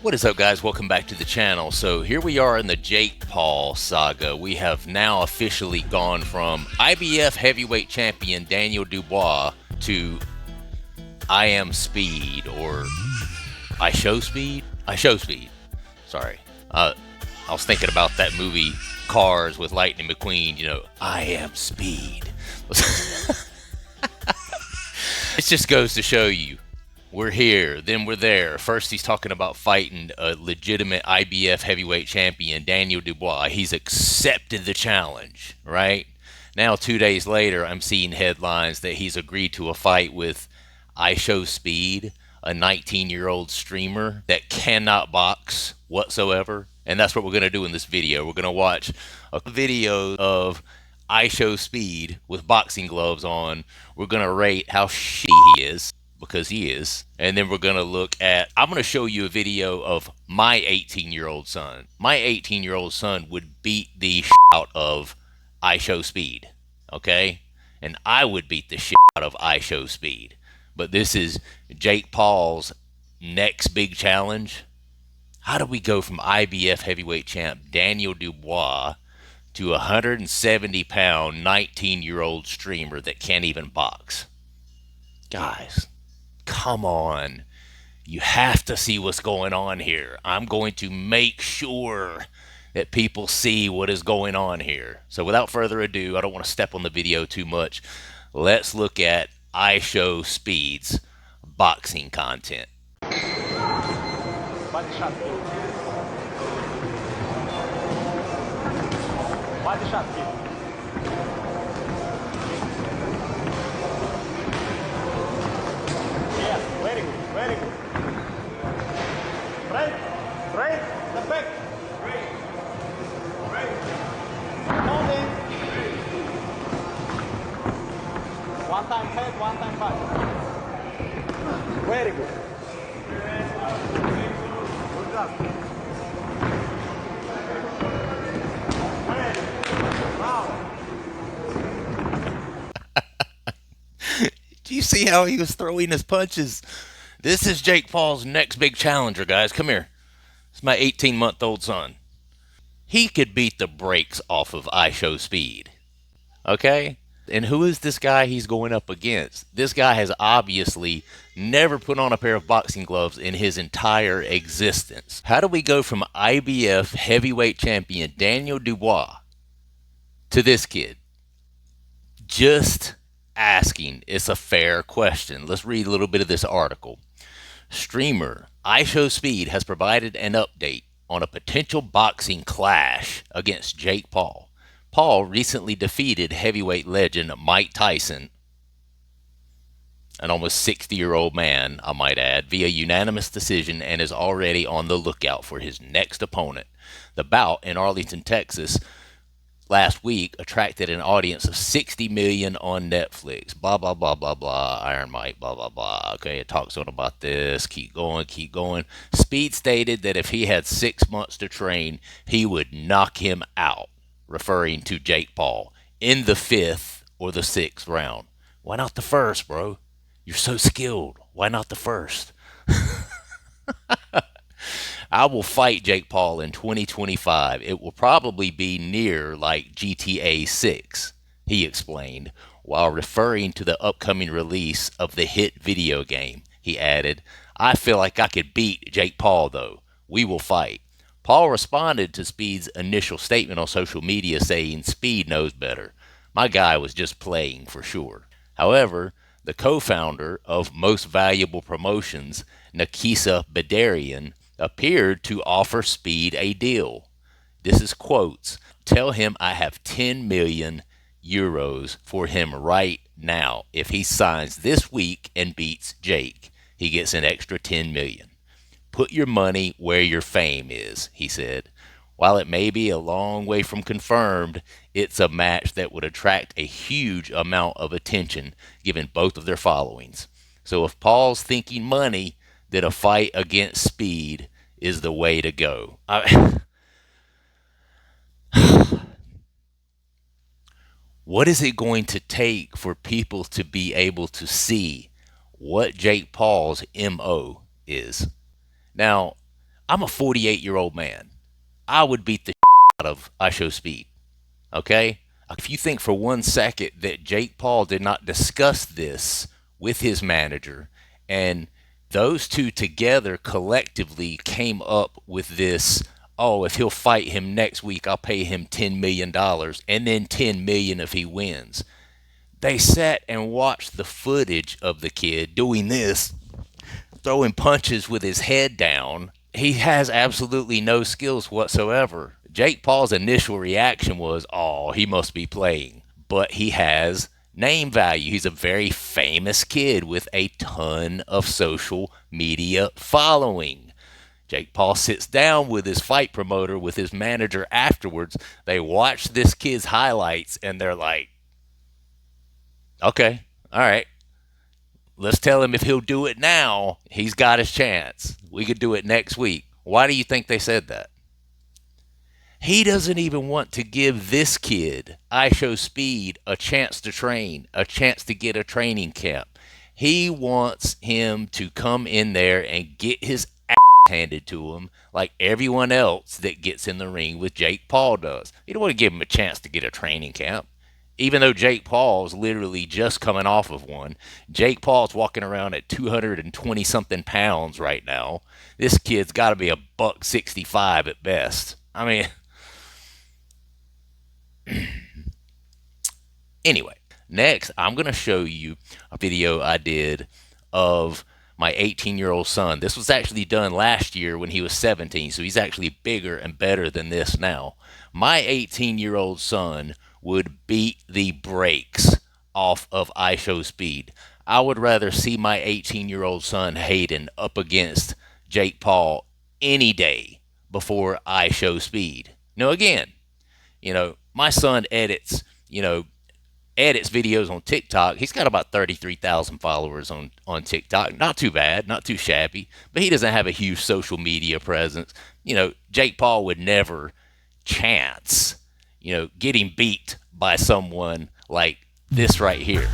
What is up, guys? Welcome back to the channel. So here we are in the Jake Paul saga. We have now officially gone from IBF heavyweight champion Daniel Dubois to I Am Speed, or I Show Speed? I Show Speed. Sorry. I was thinking about that movie Cars with Lightning McQueen, I Am Speed. It just goes to show you. We're here, then we're there. First, he's talking about fighting a legitimate IBF heavyweight champion, Daniel Dubois. He's accepted the challenge, right? Now, 2 days later, I'm seeing headlines that he's agreed to a fight with I Show Speed, a 19-year-old streamer that cannot box whatsoever. And that's what we're going to do in this video. We're going to watch a video of I Show Speed with boxing gloves on. We're going to rate how shitty he is, because he is. And then we're going to look at, I'm going to show you a video of my 18-year-old son. My 18-year-old son would beat the shit out of I Show Speed, okay? And I would beat the shit out of I Show Speed. But this is Jake Paul's next big challenge. How do we go from IBF heavyweight champ Daniel Dubois to a 170-pound 19-year-old streamer that can't even box? Guys, come on. You have to see what's going on here. I'm going to make sure that people see what is going on here. So without further ado, I don't want to step on the video too much. Let's look at I Show Speed's boxing content. Body shot, kid. Body shot, kid. Yes, very good, very good. Right, the back. Holding. One time head, one time back. Very good. Good job. Do you see how he was throwing his punches? This is Jake Paul's next big challenger, guys. Come here. It's my 18-month-old son. He could beat the brakes off of I Show Speed. Okay? And who is this guy he's going up against? This guy has obviously never put on a pair of boxing gloves in his entire existence. How do we go from IBF heavyweight champion Daniel Dubois to this kid? Just asking. It's a fair question. Let's read a little bit of this article. Streamer I Show Speed has provided an update on a potential boxing clash against Jake Paul. Paul recently defeated heavyweight legend Mike Tyson, an almost 60-year-old man, I might add, via unanimous decision, and is already on the lookout for his next opponent. The bout in Arlington, Texas, last week attracted an audience of 60 million on Netflix. Blah, blah, blah, blah, blah. Iron Mike, blah, blah, blah. Okay, it talks on about this. Keep going, keep going. Speed stated that if he had 6 months to train, he would knock him out, referring to Jake Paul, in the 5th or the 6th round. Why not the 1st, bro? You're so skilled. Why not the 1st? I will fight Jake Paul in 2025. It will probably be near like GTA 6, he explained, while referring to the upcoming release of the hit video game. He added, I feel like I could beat Jake Paul, though. We will fight. Paul responded to Speed's initial statement on social media saying Speed knows better. My guy was just playing for sure. However, the co-founder of Most Valuable Promotions, Nakisa Bedarian, appeared to offer Speed a deal. This is quotes. Tell him I have 10 million euros for him right now. If he signs this week and beats Jake, he gets an extra 10 million. Put your money where your fame is, he said. While it may be a long way from confirmed, it's a match that would attract a huge amount of attention given both of their followings. So if Paul's thinking money, then a fight against Speed is the way to go. What is it going to take for people to be able to see what Jake Paul's MO is? Now, I'm a 48-year-old man. I would beat the out of IShowSpeed. Okay? If you think for 1 second that Jake Paul did not discuss this with his manager, and those two together collectively came up with this, oh, if he'll fight him next week, I'll pay him $10 million, and then $10 million if he wins. They sat and watched the footage of the kid doing this, throwing punches with his head down. He has absolutely no skills whatsoever. Jake Paul's initial reaction was, oh, he must be playing. But he has name value. He's a very famous kid with a ton of social media following. Jake Paul sits down with his fight promoter, with his manager afterwards. They watch this kid's highlights and they're like, okay, all right. Let's tell him if he'll do it now, he's got his chance. We could do it next week. Why do you think they said that? He doesn't even want to give this kid, IShowSpeed, a chance to train, a chance to get a training camp. He wants him to come in there and get his ass handed to him like everyone else that gets in the ring with Jake Paul does. He don't want to give him a chance to get a training camp. Even though Jake Paul's literally just coming off of one. Jake Paul's walking around at 220-something pounds right now. This kid's got to be $165 at best. I mean, anyway, next I'm going to show you a video I did of my 18-year-old son. This was actually done last year when he was 17, so he's actually bigger and better than this now. My 18-year-old son would beat the brakes off of IShowSpeed. I would rather see my 18-year-old son Hayden up against Jake Paul any day before IShowSpeed. Now again, my son edits videos on TikTok. He's got about 33,000 followers on TikTok. Not too bad, not too shabby, but he doesn't have a huge social media presence. Jake Paul would never chance getting beat by someone like this right here.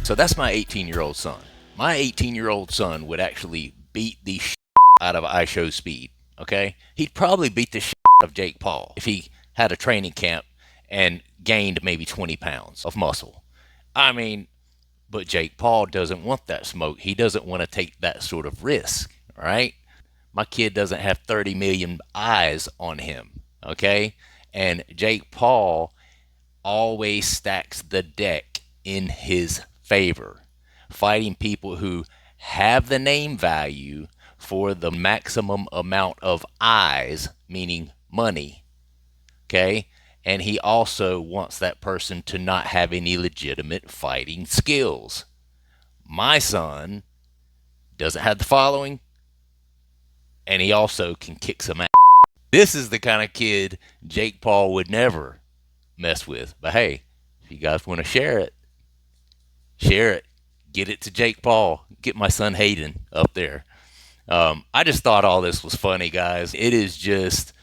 So that's my 18-year-old son. My 18-year-old son would actually beat the out of IShowSpeed, okay? He'd probably beat the out of Jake Paul if he had a training camp and gained maybe 20 pounds of muscle. I mean, but Jake Paul doesn't want that smoke. He doesn't want to take that sort of risk, all right? My kid doesn't have 30 million eyes on him, okay? And Jake Paul always stacks the deck in his favor, fighting people who have the name value for the maximum amount of eyes, meaning money, okay? And he also wants that person to not have any legitimate fighting skills. My son doesn't have the following, and he also can kick some ass. This is the kind of kid Jake Paul would never mess with. But hey, if you guys want to share it, get it to Jake Paul, get my son Hayden up there. I just thought all this was funny, guys. It is just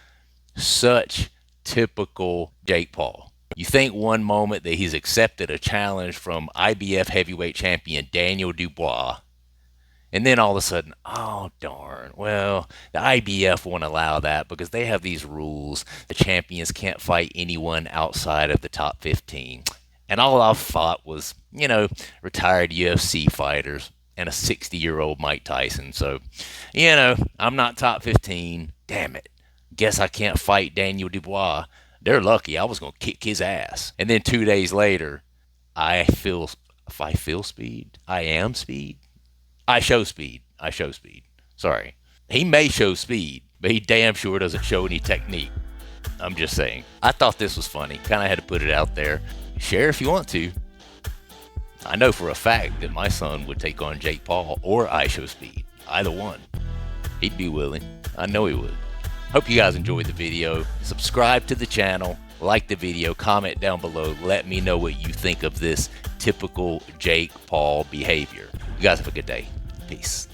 such typical Jake Paul. You think one moment that he's accepted a challenge from IBF heavyweight champion Daniel Dubois, and then all of a sudden, oh darn, well, the IBF won't allow that because they have these rules. The champions can't fight anyone outside of the top 15. And all I fought was, retired UFC fighters and a 60-year-old Mike Tyson. So, I'm not top 15. Damn it. Guess I can't fight Daniel Dubois. They're lucky. I was going to kick his ass. And then 2 days later, I show speed. Sorry. He may show speed, but he damn sure doesn't show any technique. I'm just saying. I thought this was funny. Kind of had to put it out there. Share if you want to. I know for a fact that my son would take on Jake Paul or IShowSpeed. Either one. He'd be willing. I know he would. Hope you guys enjoyed the video. Subscribe to the channel, like the video, comment down below. Let me know what you think of this typical Jake Paul behavior. You guys have a good day. Peace.